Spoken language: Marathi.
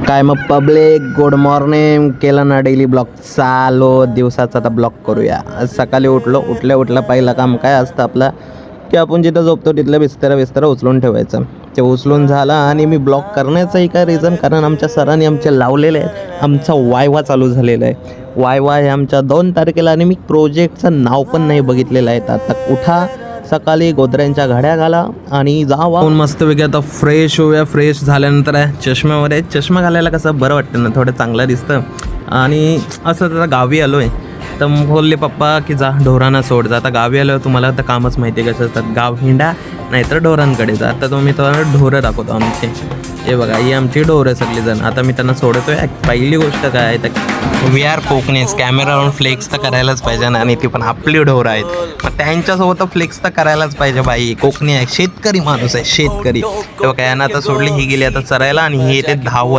काय मग पब्लिक, गुड मॉर्निंग. केलं ना डेली ब्लॉग चालू. दिवसाचा आता ब्लॉग करूया. आज सकाळी उठल्या पहिलं काम काय असतं आपलं, की आपण जिथं झोपतो तिथलं बिस्तर उचलून ठेवायचं. ते उचलून झालं आणि मी ब्लॉग करण्याचं काय रिझन, कारण आमच्या सरांनी आमचे लावलेले आहेत. आमचा वायवा चालू झालेला आहे. वायवा आहे आमच्या 2 तारखेला आणि मी प्रोजेक्टचं नाव पण नाही बघितलेलं आहे. आता उठा सकाळी, गोदऱ्यांच्या घड्या घाला आणि जावा मस्तपैकी आता फ्रेश होऊया. फ्रेश झाल्यानंतर चष्म्यामध्ये चष्मा घालायला कसं बरं वाटतं ना, थोडं चांगलं दिसतं. आणि असं आता गावी आलो आहे तर बोलले पप्पा की जा ढोरांना सोड जा. आता गावी आलो तुम्हाला आता कामच माहिती आहे कसं असतात, गाव हिंडा नाहीतर ढोरांकडे जा. आता तुम्ही तर ढोरं दाखवतो आमचे. हे बघा ही आमची ढोरं सगळीजण. आता मी त्यांना सोडतो आहे. पहिली गोष्ट काय आहे तर वी आर कोकणीज, कॅमेरावरून फ्लेक्स तर करायलाच पाहिजे ना, आणि ती पण आपली ढोरं आहेत मग त्यांच्यासोबत फ्लेक्स तर करायलाच पाहिजे. बाई कोकणी आहे, शेतकरी माणूस आहे, शेतकरी. तेव्हा काय ना आता सोडली, ही गेली आता चरायला आणि ही येते धावत.